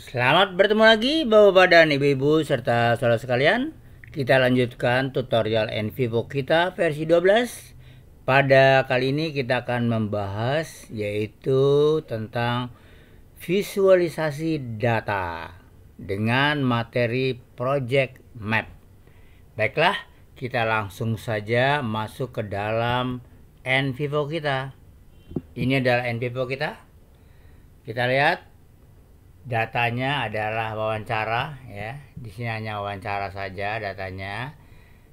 Selamat bertemu lagi Bapak dan Ibu-ibu serta saudara sekalian. Kita lanjutkan tutorial NVivo kita versi 12. Pada kali ini kita akan membahas yaitu tentang visualisasi data dengan materi project map. Baiklah, kita langsung saja masuk ke dalam NVivo kita. Ini adalah NVivo kita. Kita lihat datanya adalah wawancara ya. Di sini hanya wawancara saja datanya.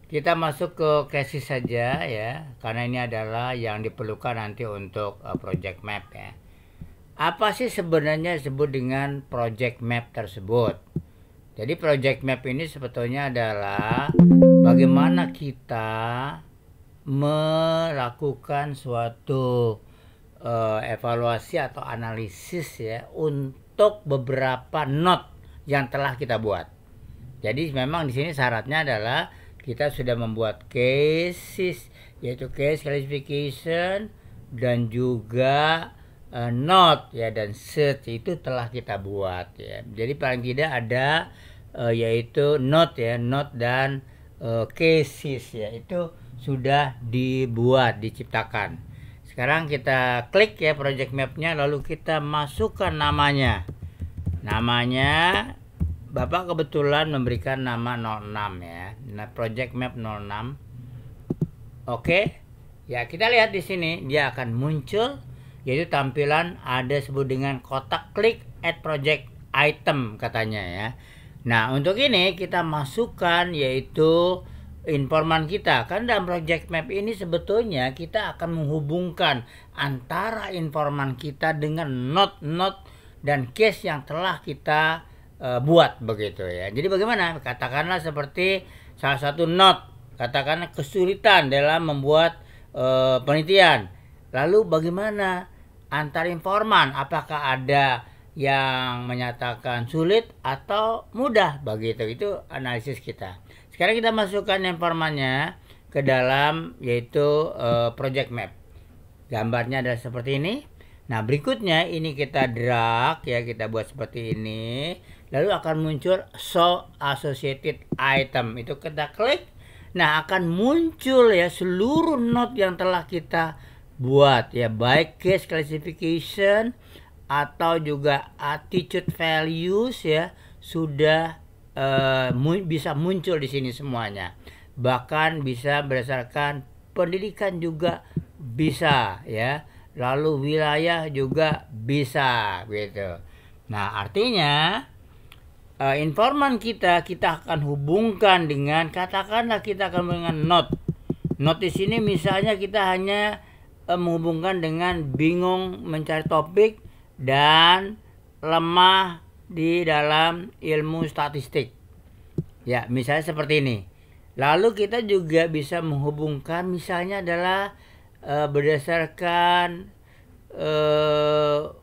Kita masuk ke cases saja ya, karena ini adalah yang diperlukan nanti untuk project map ya. Apa sih sebenarnya disebut dengan project map tersebut? Jadi project map ini sebetulnya adalah bagaimana kita melakukan suatu evaluasi atau analisis ya untuk beberapa note yang telah kita buat. Jadi memang di sini syaratnya adalah kita sudah membuat cases, yaitu case classification dan juga note ya, dan search itu telah kita buat ya. Jadi paling tidak ada yaitu note ya, note dan cases ya, itu sudah dibuat, diciptakan. Sekarang kita klik ya project mapnya, lalu kita masukkan namanya. Namanya Bapak kebetulan memberikan nama 06 ya. Nah, project map 06. Oke. Ya, kita lihat di sini dia akan muncul yaitu tampilan ada sebut dengan kotak klik add project item katanya ya. Nah, untuk ini kita masukkan yaitu informan kita. Kan dalam project map ini sebetulnya kita akan menghubungkan antara informan kita dengan note-note dan case yang telah kita buat begitu ya. Jadi bagaimana? Katakanlah seperti salah satu note, katakanlah kesulitan dalam membuat penelitian. Lalu bagaimana antar informan? Apakah ada yang menyatakan sulit atau mudah begitu? Itu analisis kita. Sekarang kita masukkan informannya ke dalam yaitu project map. Gambarnya adalah seperti ini. Nah, berikutnya ini kita drag ya, kita buat seperti ini. Lalu akan muncul show associated item. Itu kita klik. Nah, akan muncul ya seluruh note yang telah kita buat ya, baik case classification atau juga attitude values ya, sudah bisa muncul di sini semuanya. Bahkan bisa berdasarkan pendidikan juga bisa ya. Lalu wilayah juga bisa gitu. Nah, artinya informan kita akan hubungkan dengan, katakanlah kita akan dengan note. Note di sini misalnya kita hanya menghubungkan dengan bingung mencari topik dan lemah di dalam ilmu statistik. Ya, misalnya seperti ini. Lalu kita juga bisa menghubungkan misalnya adalah berdasarkan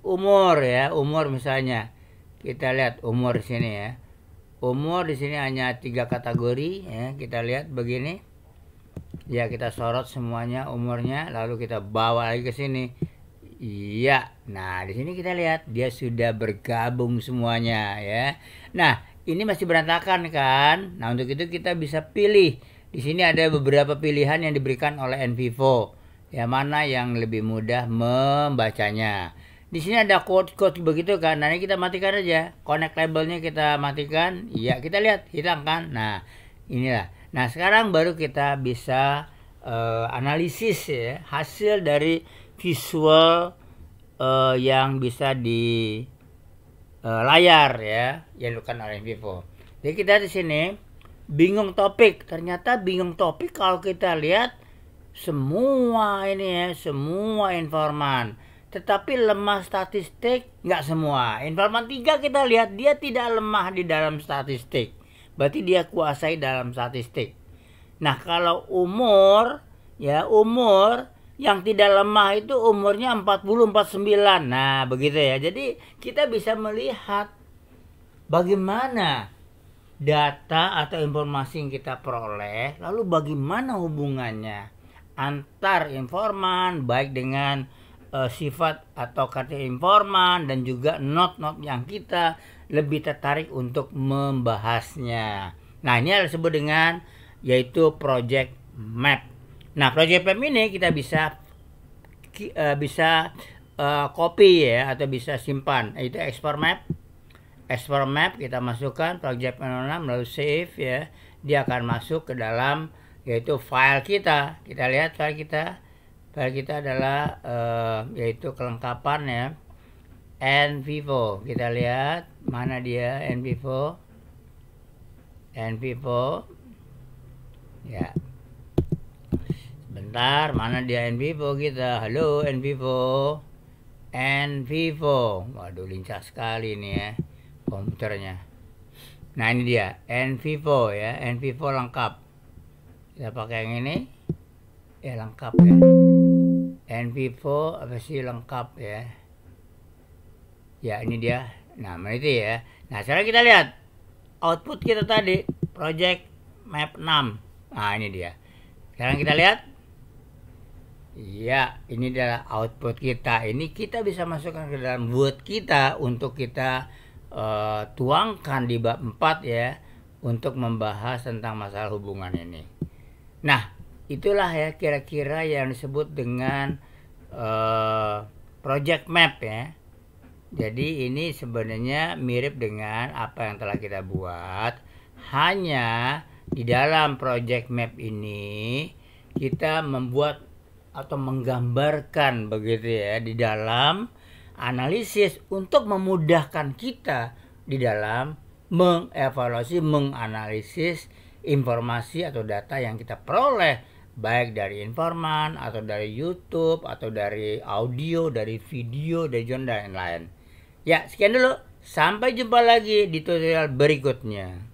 umur ya, umur misalnya. Kita lihat umur di sini ya. Umur di sini hanya 3 kategori ya. Kita lihat begini. Ya, kita sorot semuanya umurnya, lalu kita bawa lagi ke sini. Iya. Nah, di sini kita lihat dia sudah bergabung semuanya ya. Nah, ini masih berantakan kan? Nah, untuk itu kita bisa pilih. Di sini ada beberapa pilihan yang diberikan oleh NVivo. Yang mana yang lebih mudah membacanya. Di sini ada code begitu kan. Nah, ini kita matikan aja. Connect labelnya kita matikan. Iya, kita lihat hilang kan. Nah, inilah. Nah, sekarang baru kita bisa analisis ya, hasil dari visual yang bisa di layar ya, yang dilakukan oleh NVivo. Jadi kita di sini bingung topik. Ternyata bingung topik kalau kita lihat semua ini ya, semua informan. Tetapi lemah statistik nggak semua. Informan 3 kita lihat dia tidak lemah di dalam statistik. Berarti dia kuasai dalam statistik. Nah, kalau umur ya, umur yang tidak lemah itu umurnya 40-49. Nah, begitu ya. Jadi kita bisa melihat bagaimana data atau informasi yang kita peroleh, lalu bagaimana hubungannya antar informan baik dengan sifat atau karakter informan dan juga not-not yang kita lebih tertarik untuk membahasnya. Nah, ini yang disebut dengan yaitu project map. Nah, project map ini kita bisa copy ya, atau bisa simpan, yaitu export map kita masukkan project map lalu save ya, dia akan masuk ke dalam yaitu file kita. Kita lihat file kita adalah yaitu kelengkapan ya, NVivo. Kita lihat mana dia NVivo ya. Bentar, mana dia NVivo kita? Halo NVivo. Waduh, lincah sekali nih ya komputernya. Nah, ini dia NVivo ya, NVivo lengkap. Kita pakai yang ini ya, lengkap ya. NVivo apa sih lengkap ya. Ya, ini dia. Nah, itu ya. Nah, sekarang kita lihat output kita tadi project map 6. Nah, ini dia. Sekarang kita lihat. Ya, ini adalah output kita. Ini kita bisa masukkan ke dalam Word kita untuk kita tuangkan di bab 4 ya, untuk membahas tentang masalah hubungan ini. Nah, itulah ya kira-kira yang disebut dengan project map ya. Jadi ini sebenarnya mirip dengan apa yang telah kita buat, hanya di dalam project map ini kita membuat atau menggambarkan begitu ya di dalam analisis untuk memudahkan kita di dalam mengevaluasi, menganalisis informasi atau data yang kita peroleh, baik dari informan atau dari YouTube atau dari audio, dari video, dari jurnal dan lain-lain. Ya, sekian dulu. Sampai jumpa lagi di tutorial berikutnya.